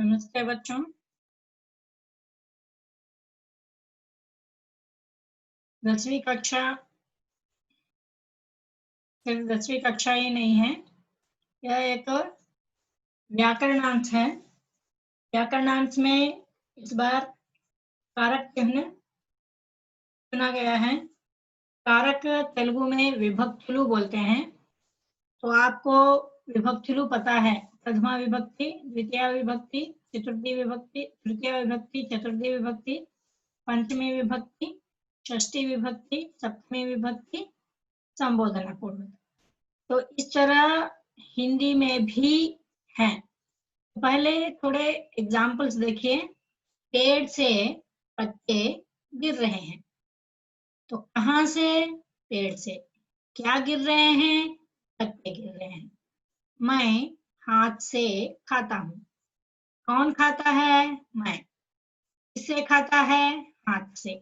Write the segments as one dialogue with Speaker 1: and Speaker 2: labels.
Speaker 1: नमस्ते बच्चों। दसवीं कक्षा सिर्फ 10वीं कक्षा ही नहीं है, यह एक व्याकरणांश है। व्याकरणांश में इस बार कारक चिन्ह चुना गया है। कारक तेलुगु में विभक्तुलु बोलते हैं। तो आपको विभक्तुलु पता है, प्रथमा विभक्ति, द्वितीय विभक्ति, चतुर्थी विभक्ति, तृतीय विभक्ति, चतुर्थी विभक्ति, पंचमी विभक्ति, षष्ठी विभक्ति, सप्तमी विभक्ति, संबोधनापूर्वक। तो इस तरह हिंदी में भी हैं। पहले थोड़े एग्जाम्पल्स देखिए। पेड़ से पत्ते गिर रहे हैं, तो कहाँ से? पेड़ से। क्या गिर रहे हैं? पत्ते गिर रहे हैं। मैं हाथ से खाता हूँ। कौन खाता है? मैं। किससे खाता है? हाथ से।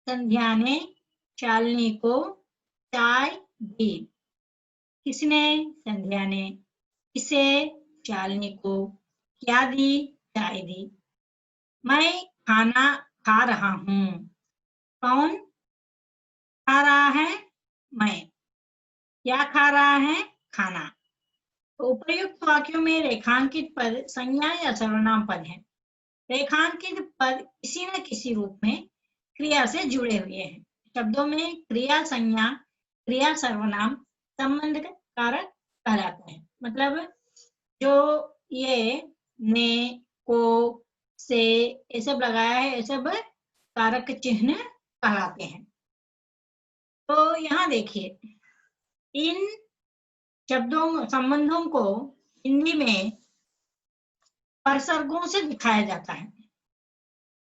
Speaker 1: संध्या ने शालिनी को चाय दी। किसने? संध्या ने। किसे? शालिनी को। क्या दी? चाय दी। मैं खाना खा रहा हूँ। कौन खा रहा है? मैं। क्या खा रहा है? खाना। तो उपर्युक्त वाक्यों में रेखांकित पद संज्ञा या सर्वनाम पद है। रेखांकित पद किसी न किसी रूप में क्रिया से जुड़े हुए हैं। शब्दों में क्रिया संज्ञा, क्रिया सर्वनाम, संबंध कारक कहलाते हैं। मतलब जो ये ने, को, से ये सब लगाया है, ये सब कारक चिन्ह कहलाते हैं। तो यहाँ देखिए, इन शब्दों संबंधों को हिंदी में परसर्गों से दिखाया जाता है।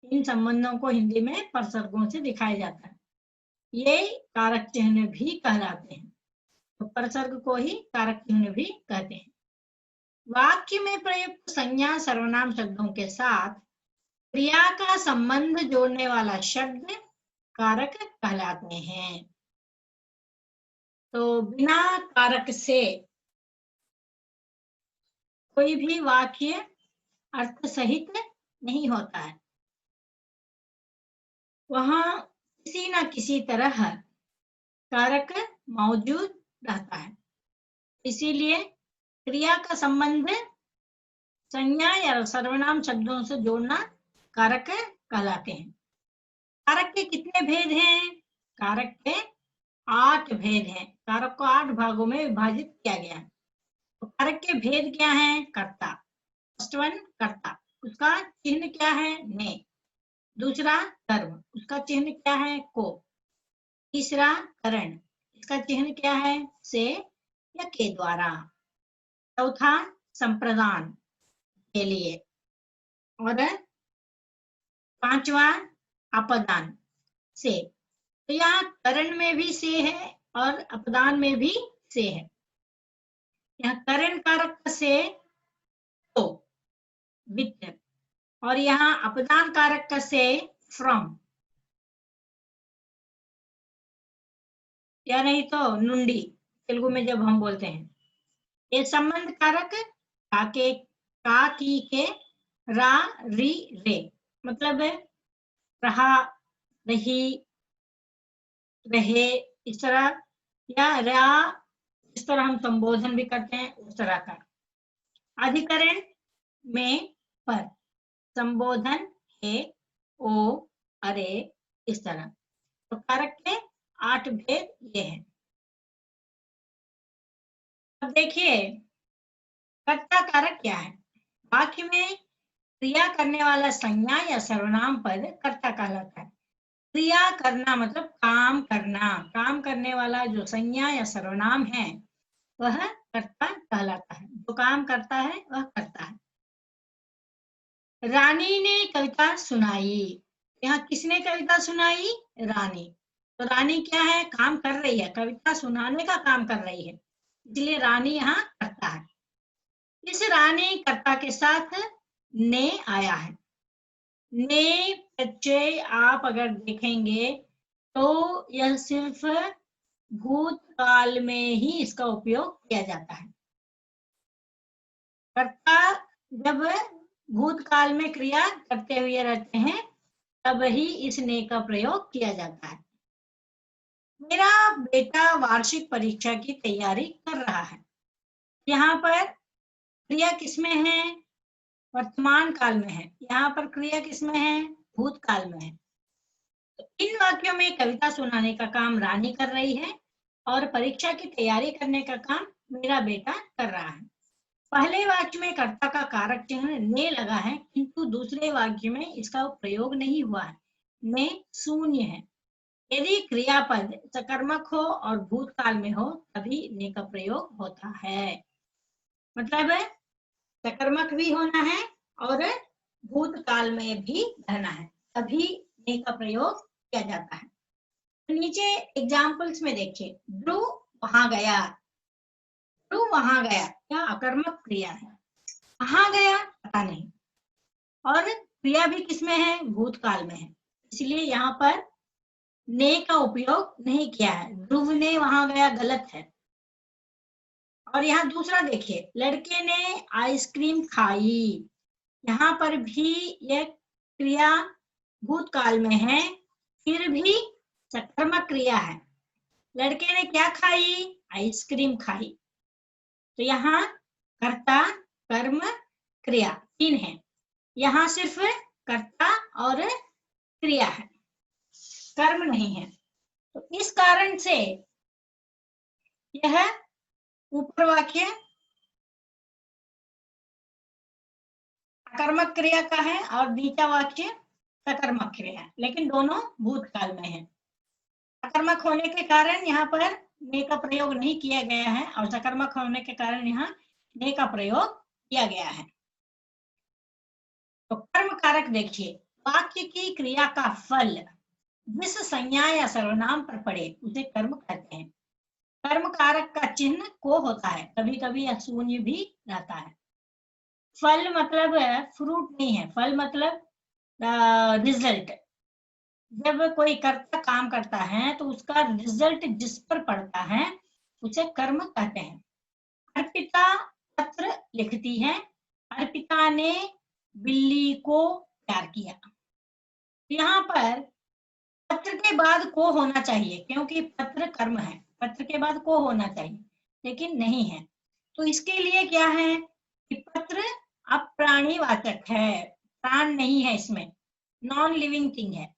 Speaker 1: इन संबंधों को हिंदी में परसर्गों से दिखाया जाता है। ये कारक चिन्ह भी कहलाते हैं। तो परसर्ग को ही कारक चिन्ह भी कहते हैं। वाक्य में प्रयुक्त संज्ञा सर्वनाम शब्दों के साथ क्रिया का संबंध जोड़ने वाला शब्द कारक कहलाते हैं। तो बिना कारक से कोई भी वाक्य अर्थ सहित नहीं होता है। वहां किसी न किसी तरह कारक मौजूद रहता है। इसीलिए क्रिया का संबंध संज्ञा या सर्वनाम शब्दों से जोड़ना कारक कहलाते हैं। कारक के कितने भेद हैं? कारक के 8 भेद हैं। कारक को 8 भागों में विभाजित किया गया है। तो कारक के भेद क्या हैं? कर्ता। फर्स्ट वन कर्ता, उसका चिन्ह क्या है? ने। दूसरा कर्म, उसका चिन्ह क्या है? को। तीसरा करण, इसका चिन्ह क्या है? से या के द्वारा। चौथा संप्रदान, के लिए। और पांचवा अपदान, से। तो यहाँ करण में भी से है और अपदान में भी से है। यहाँ करण कारक से तो, वित्त, और यहाँ अपदान कारक का से फ्रॉम, या नहीं तो नुंडी, तेलुगु में जब हम बोलते हैं। ये संबंध कारक काके, का, की, के, रा, री, रे, मतलब रहा, रही, रहे, इस तरह, या रा, इस तरह हम संबोधन भी करते हैं, उस तरह का। अधिकरण में पर, संबोधन हे, ओ, अरे, इस तरह। तो कारक के 8 भेद ये हैं। अब देखिए, कर्ता कारक क्या है? वाक्य में क्रिया करने वाला संज्ञा या सर्वनाम पद कर्ता कहलाता है। क्रिया करना मतलब काम करना, काम करने वाला जो संज्ञा या सर्वनाम है वह कर्ता कहलाता है। जो काम करता है वह कर्ता है। रानी ने कविता सुनाई। यहाँ किसने कविता सुनाई? रानी। तो रानी क्या है? काम कर रही है, कविता सुनाने का काम कर रही है, इसलिए रानी यहाँ कर्ता है। इस रानी कर्ता के साथ ने आया है। ने प्रत्यय आप अगर देखेंगे तो यह सिर्फ भूतकाल में ही इसका उपयोग किया जाता है। कर्ता जब भूतकाल में क्रिया करते हुए रहते हैं तब ही इस ने का प्रयोग किया जाता है। मेरा बेटा वार्षिक परीक्षा की तैयारी कर रहा है। यहाँ पर क्रिया किसमें है? वर्तमान काल में है। यहाँ पर क्रिया किसमें है? भूतकाल में है। तो इन वाक्यों में कविता सुनाने का काम रानी कर रही है और परीक्षा की तैयारी करने का काम मेरा बेटा कर रहा है। पहले वाक्य में कर्ता का कारक चिन्ह ने लगा है, किंतु दूसरे वाक्य में इसका प्रयोग नहीं हुआ है, ने शून्य है। यदि क्रियापद सकर्मक हो और भूतकाल में हो तभी ने का प्रयोग होता है। मतलब सकर्मक भी होना है और भूतकाल में भी रहना है, तभी ने का प्रयोग किया जाता है। तो नीचे एग्जाम्पल्स में देखिए, ध्रुव वहां गया। ध्रुव वहां गया क्या अकर्मक क्रिया है। कहाँ गया पता नहीं, और क्रिया भी किसमें है? भूतकाल में है, इसलिए यहाँ पर ने का उपयोग नहीं किया है। ध्रुव ने वहां गया गलत है। और यहाँ दूसरा देखिए, लड़के ने आइसक्रीम खाई। यहाँ पर भी यह क्रिया भूतकाल में है, फिर भी सकर्मक क्रिया है। लड़के ने क्या खाई? आइसक्रीम खाई। तो यहाँ कर्ता कर्म क्रिया तीन है, यहाँ सिर्फ कर्ता और क्रिया है, कर्म नहीं है। तो इस कारण से यह ऊपर वाक्य अकर्मक क्रिया का है और नीचा वाक्य सकर्मक क्रिया है, लेकिन दोनों भूतकाल में है। अकर्मक होने के कारण यहाँ पर ने का प्रयोग नहीं किया गया है और सकर्मक होने के कारण यहाँ ने का प्रयोग किया गया है। तो कर्म कारक देखिए, वाक्य की क्रिया का फल जिस संज्ञा या सर्वनाम पर पड़े उसे कर्म कहते हैं। कर्म कारक का चिन्ह को होता है, कभी कभी यह शून्य भी रहता है। फल मतलब फ्रूट नहीं है, फल मतलब रिजल्ट। जब कोई कर्ता काम करता है तो उसका रिजल्ट जिस पर पड़ता है उसे कर्म कहते हैं। अर्पिता पत्र लिखती है। अर्पिता ने बिल्ली को प्यार किया। यहाँ पर पत्र के बाद को होना चाहिए, क्योंकि पत्र कर्म है, पत्र के बाद को होना चाहिए, लेकिन नहीं है। तो इसके लिए क्या है कि पत्र अप्राणीवाचक है, प्राण नहीं है इसमें, नॉन लिविंग थिंग है।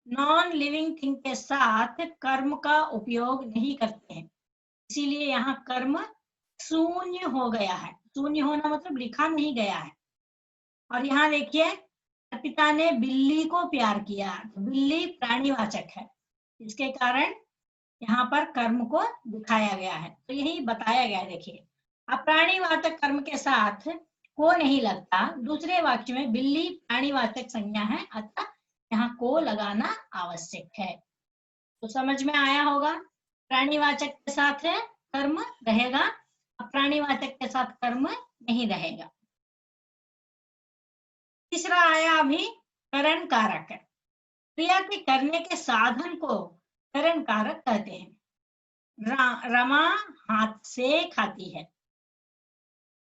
Speaker 1: नॉन लिविंग थिंग के साथ कर्म का उपयोग नहीं करते हैं, इसीलिए यहाँ कर्म शून्य हो गया है। शून्य होना मतलब लिखा नहीं गया है। और यहाँ देखिए, पिता ने बिल्ली को प्यार किया, तो बिल्ली प्राणीवाचक है, इसके कारण यहाँ पर कर्म को दिखाया गया है। तो यही बताया गया है। देखिए, अप्राणीवाचक कर्म के साथ को नहीं लगता। दूसरे वाक्य में बिल्ली प्राणीवाचक संज्ञा है, अतः यहाँ को लगाना आवश्यक है। तो समझ में आया होगा, प्राणीवाचक के साथ कर्म रहेगा, अप्राणीवाचक के साथ कर्म नहीं रहेगा। तीसरा आया अभी करण कारक है। क्रिया के करने के साधन को करण कारक कहते हैं। रमा हाथ से खाती है।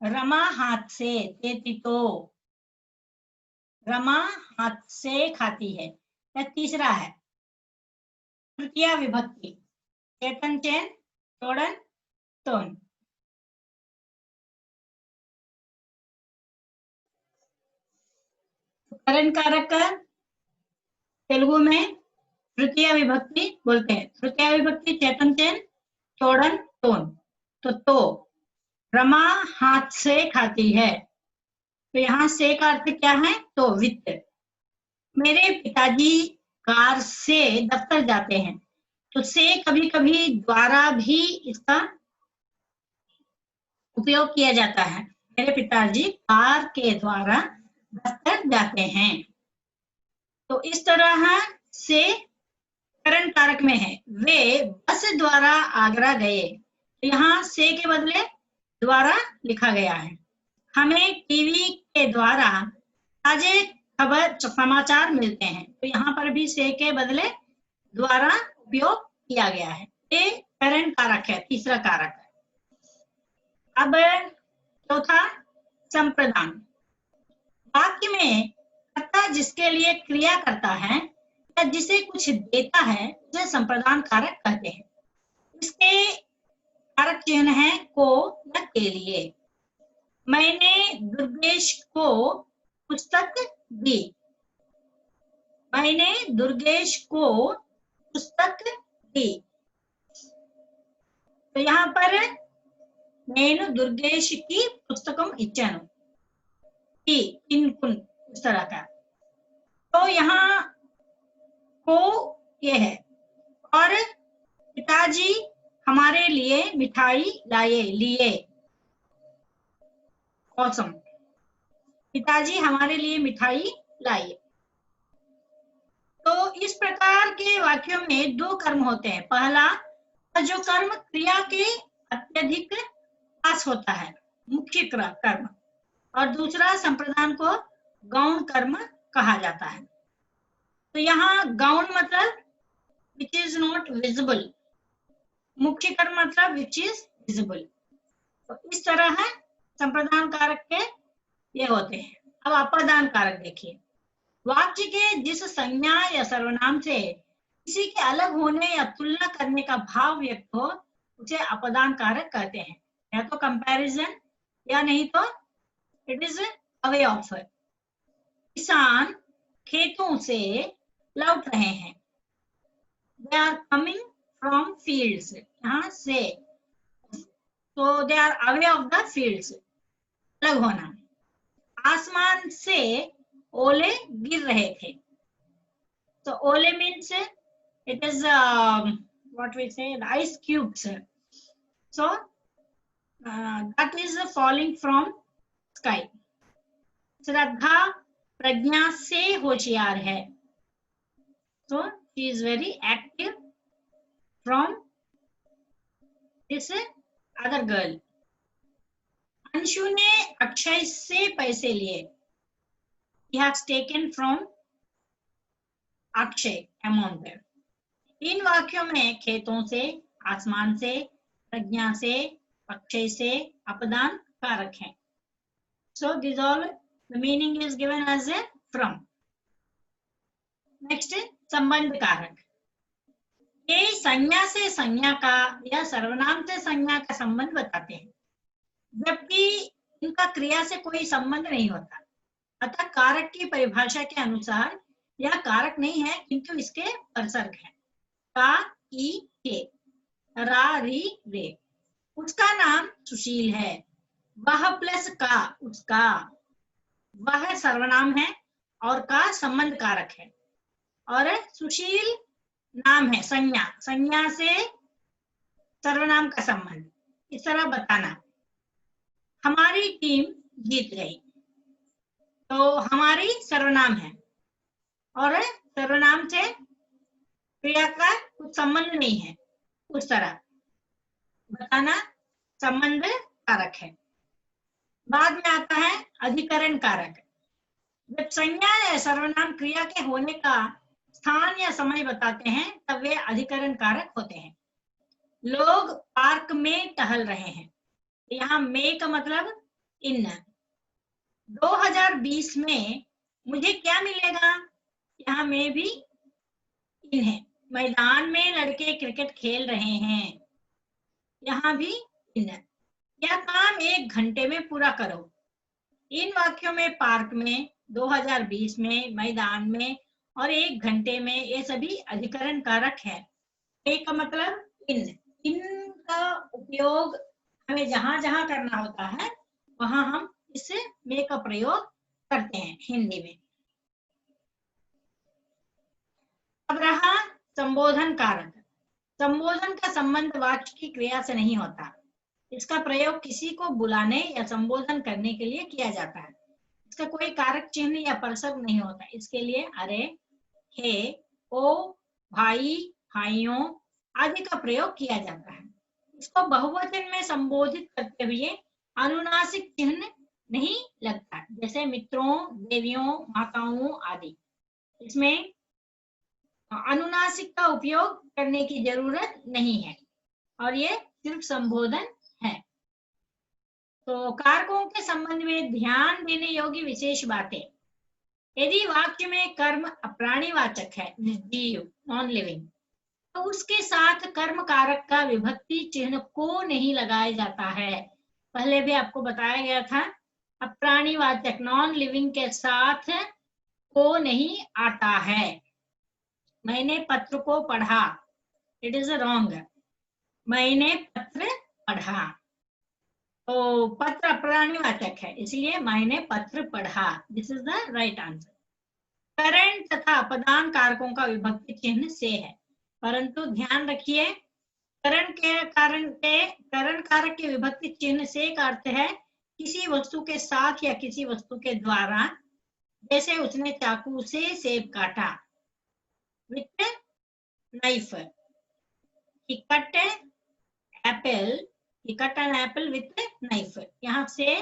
Speaker 1: रमा हाथ से, तेती तो रमा हाथ से खाती है। यह तीसरा है। तृतीया विभक्ति, चेतन चेन तोड़न तोन। करण कारक तेलुगु में तृतीया विभक्ति बोलते हैं। तृतीया विभक्ति चेतन चेन तोड़न तोन। तो रमा हाथ से खाती है, तो यहाँ से का अर्थ क्या है? तो वित्त। मेरे पिताजी कार से दफ्तर जाते हैं, तो से कभी कभी द्वारा भी इसका उपयोग किया जाता है। मेरे पिताजी कार के द्वारा दफ्तर जाते हैं। तो इस तरह से करण कारक में है। वे बस द्वारा आगरा गए, तो यहाँ से के बदले द्वारा लिखा गया है। हमें टीवी के द्वारा ताजे खबर समाचार मिलते हैं, तो यहाँ पर भी से के बदले द्वारा उपयोग किया गया है। ये करण कारक है, तीसरा कारक है। अब चौथा संप्रदान। में कर्ता जिसके लिए क्रिया करता है या जिसे कुछ देता है उसे संप्रदान कारक कहते हैं। इसके कारक चिन्ह है को या के लिए। मैंने दुर्गेश को पुस्तक दी। मैंने दुर्गेश को पुस्तक दी। तो यहाँ पर నేను दुर्गेश की पुस्तकम इच्छानु की इनकुन इस तरह का। तो यहाँ को ये है और पिताजी हमारे लिए मिठाई लाए लिए। औसम, पिताजी हमारे लिए मिठाई लाए। तो इस प्रकार के वाक्यों में दो कर्म होते हैं। पहला जो कर्म क्रिया के अत्यधिक पास होता है, मुख्य कर्म, और दूसरा संप्रदान को गौण कर्म कहा जाता है। तो यहाँ गौण मतलब विच इज नॉट विजिबल, मुख्य कर्म मतलब विच इज विजिबल। तो इस तरह है संप्रदान कारक के ये होते हैं। अब अपादान कारक देखिए। वाक्य के जिस संज्ञा या सर्वनाम से किसी के अलग होने या तुलना करने का भाव व्यक्त हो उसे अपदान कारक कहते हैं। या तो कंपैरिजन या नहीं तो it is a way of. किसान खेतों से लौट रहे हैं। They are coming from fields, यहाँ से, तो they are away of the fields, अलग होना। आसमान से ओले गिर रहे थे। तो ओले means it is what we say the ice cubes. So that is falling from sky. श्रद्धा प्रज्ञा से होशियार है। So she is very active from this other girl. Anshu ने अक्षय से पैसे लिए। He has taken from Akshay amount. इन वाक्यों में खेतों से, आसमान से, प्रज्ञा से, अक्षय से अपदान कारक हैं। So this all the meaning is given as a from. Next संबंध कारक। ये संज्ञा से संज्ञा का या सर्वनाम से संज्ञा का संबंध बताते हैं, जबकि इनका क्रिया से कोई संबंध नहीं होता। अतः कारक की परिभाषा के अनुसार यह कारक नहीं है किंतु इसके परसर्ग है। का, की, के, रा, री, रे। उसका नाम सुशील है। वह प्लस का उसका, वह सर्वनाम है और का संबंध कारक है, और सुशील नाम है संज्ञा, संज्ञा से सर्वनाम का संबंध। इस तरह बताना। हमारी टीम जीत गई। तो हमारी सर्वनाम है और सर्वनाम से क्रिया का कुछ संबंध नहीं है, उस तरह बताना संबंध कारक है। बाद में आता है अधिकरण कारक। जब संज्ञा या सर्वनाम क्रिया के होने का स्थान या समय बताते हैं तब वे अधिकरण कारक होते हैं। लोग पार्क में टहल रहे हैं। यहाँ में का मतलब इन। 2020 में मुझे क्या मिलेगा, यहाँ में भी इन है। मैदान में लड़के क्रिकेट खेल रहे हैं, यहाँ भी इन। यह काम 1 घंटे में पूरा करो। इन वाक्यों में पार्क में, 2020 में, मैदान में और 1 घंटे में ये सभी अधिकरण कारक है। एक का मतलब इन। इन का उपयोग हमें जहां जहां करना होता है वहां हम इस में का प्रयोग करते हैं हिंदी में। अब रहा संबोधन कारक। संबोधन का संबंध वाक्य की क्रिया से नहीं होता। इसका प्रयोग किसी को बुलाने या संबोधन करने के लिए किया जाता है। इसका कोई कारक चिन्ह या परसर्ग नहीं होता। इसके लिए अरे, हे, ओ, भाई, भाइयों आदि का प्रयोग किया जाता है। इसको बहुवचन में संबोधित करते हुए अनुनासिक चिन्ह नहीं लगता, जैसे मित्रों, देवियों, माताओं आदि। इसमें अनुनासिक का उपयोग करने की जरूरत नहीं है और ये सिर्फ संबोधन है। तो कारकों के संबंध में ध्यान देने योग्य विशेष बातें। यदि वाक्य में कर्म अप्राणीवाचक है, निर्जीव, नॉन लिविंग, तो उसके साथ कर्म कारक का विभक्ति चिन्ह को नहीं लगाया जाता है। पहले भी आपको बताया गया था, अप्राणीवाचक नॉन लिविंग के साथ को नहीं आता है। मैंने पत्र को पढ़ा, इट इज रॉन्ग। मैंने पत्र पढ़ा, तो पत्र अप्राणीवाचक है, इसलिए मैंने पत्र पढ़ा, this is the right answer. करण तथा अपदान कारकों का विभक्ति चिन्ह से है, परंतु ध्यान रखिए करण कारक के विभक्ति चिन्ह से का अर्थ है किसी वस्तु के साथ या किसी वस्तु के द्वारा, जैसे उसने चाकू से सेब काटा, with knife, he cut an apple with knife, यहाँ से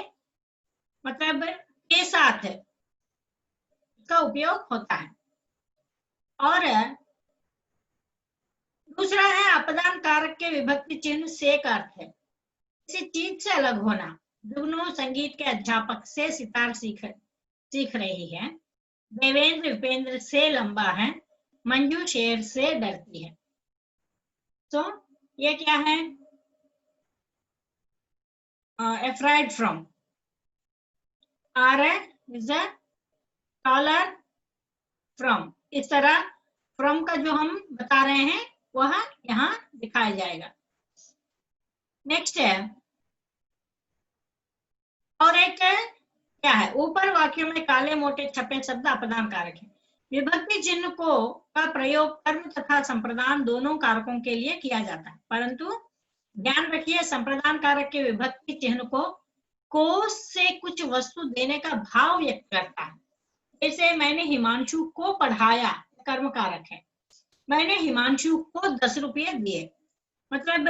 Speaker 1: मतलब के साथ का उपयोग होता है। और दूसरा है अपदान कारक के विभक्ति चिन्ह से का अर्थ है किसी चीज से अलग होना। जुगनू संगीत के अध्यापक से सितार सीख रही है। देवेंद्र विपेंद्र से लंबा है। मंजू शेर से डरती है। तो ये क्या है? afraid from, is a taller from, इस तरह from का जो हम बता रहे हैं वह यहाँ दिखाया जाएगा। नेक्स्ट है, और एक क्या है, ऊपर वाक्यों में काले मोटे छपे शब्द अपदान कारक है। विभक्ति चिन्ह का प्रयोग कर्म तथा संप्रदान दोनों कारकों के लिए किया जाता है, परंतु ध्यान रखिए संप्रदान कारक के विभक्ति चिन्ह को से कुछ वस्तु देने का भाव व्यक्त करता है। जैसे मैंने हिमांशु को पढ़ाया, कर्म कारक है। मैंने हिमांशु को 10 रुपये दिए, मतलब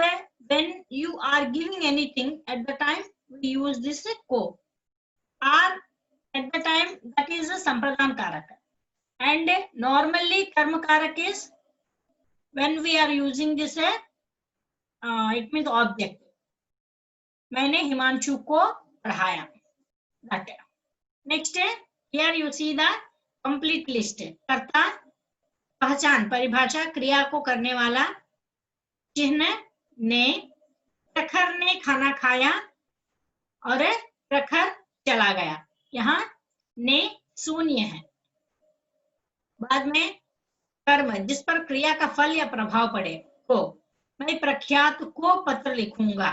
Speaker 1: when you are giving anything at the time we use this को, or at the time that is a संप्रदान कारक, and normally कर्म कारक is when we are using this it means object। मैंने हिमांशु को पढ़ाया। नेक्स्ट है, here you see the complete list। कर्ता, पहचान, परिभाषा, क्रिया को करने वाला, चिन्ह ने, प्रखर ने खाना खाया और प्रखर चला गया, यहाँ ने शून्य है। बाद में कर्म, जिस पर क्रिया का फल या प्रभाव पड़े, को, मैं प्रख्यात को पत्र लिखूंगा,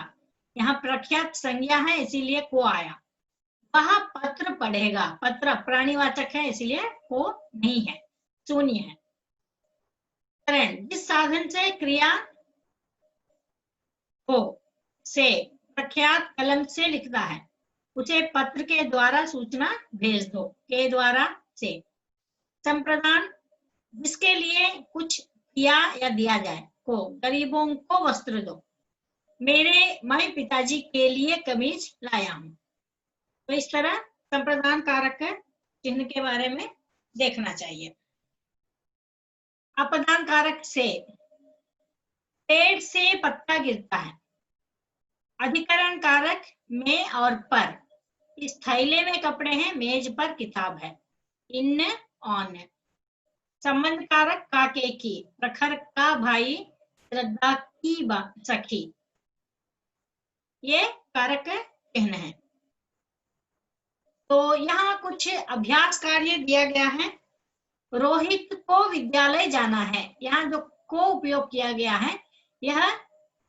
Speaker 1: यहाँ प्रख्यात संज्ञा है इसीलिए को आया। वह पत्र पढ़ेगा, पत्र प्राणीवाचक है इसीलिए को नहीं है, शून्य है। करण, जिस साधन से क्रिया को से प्रख्यात कलम से लिखता है उसे पत्र के द्वारा सूचना भेज दो, के द्वारा से। संप्रदान, जिसके लिए कुछ किया या दिया जाए, को, गरीबों को वस्त्र दो, मैं पिताजी के लिए कमीज लाया हूं। तो इस तरह संप्रदान कारक चिन्ह के बारे में देखना चाहिए। अपदान कारक से, पेड़ से पत्ता गिरता है। अधिकरण कारक में और पर, इस थैले में कपड़े हैं, मेज पर किताब है, इन, ऑन। संबंध कारक का, के, की, प्रखर का भाई, श्रद्धा की सखी, ये कारक चिन्ह है। तो यहाँ कुछ अभ्यास कार्य दिया गया है। रोहित को विद्यालय जाना है, यहाँ जो को उपयोग किया गया है यह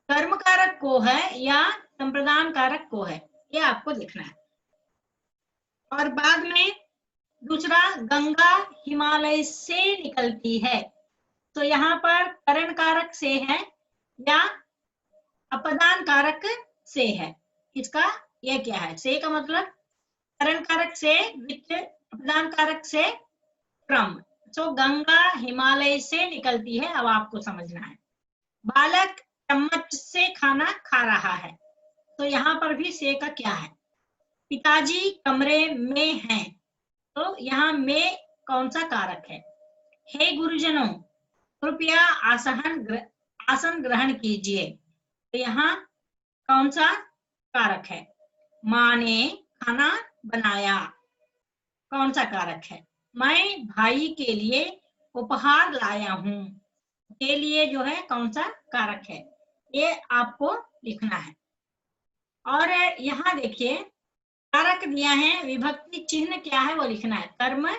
Speaker 1: कर्म कारक को है या संप्रदान कारक को है, ये आपको लिखना है। और बाद में दूसरा, गंगा हिमालय से निकलती है, तो यहाँ पर करण कारक से है या अपदान कारक से है। इसका यह क्या है, से का मतलब करण कारक से विथ अपदान कारक से फ्रॉम। तो गंगा हिमालय से निकलती है, अब आपको समझना है। बालक चम्मच से खाना खा रहा है, तो यहाँ पर भी से का क्या है। पिताजी कमरे में हैं, तो यहाँ में कौन सा कारक है। हे गुरुजनों, कृपया आसन ग्रहण कीजिए, तो यहाँ कौन सा कारक है। माँ ने खाना बनाया, कौन सा कारक है, मैं भाई के लिए उपहार लाया हूँ। के लिए जो है कौन सा कारक है, ये आपको लिखना है। और यहाँ देखिए कारक दिया है, विभक्ति चिन्ह क्या है वो लिखना है। कर्म,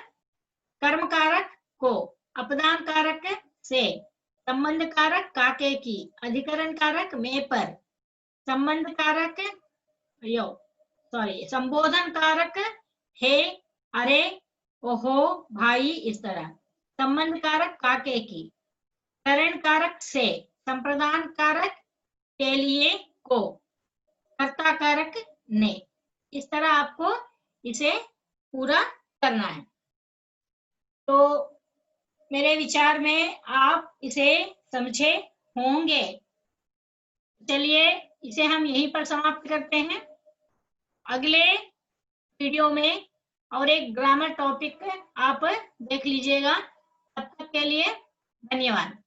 Speaker 1: कर्म कारक को, अपदान कारक से, संबंध कारक काके की, अधिकरण कारक में पर, संबंध कारक संबोधन कारक हे, अरे, ओहो, भाई, इस तरह। संबंध कारक काके की, करण कारक से, संप्रदान कारक के लिए को, कर्ता कारक ने। इस तरह आपको इसे पूरा करना है। तो मेरे विचार में आप इसे समझे होंगे। चलिए इसे हम यहीं पर समाप्त करते हैं। अगले वीडियो में और एक ग्रामर टॉपिक आप देख लीजिएगा। तब तक के लिए धन्यवाद।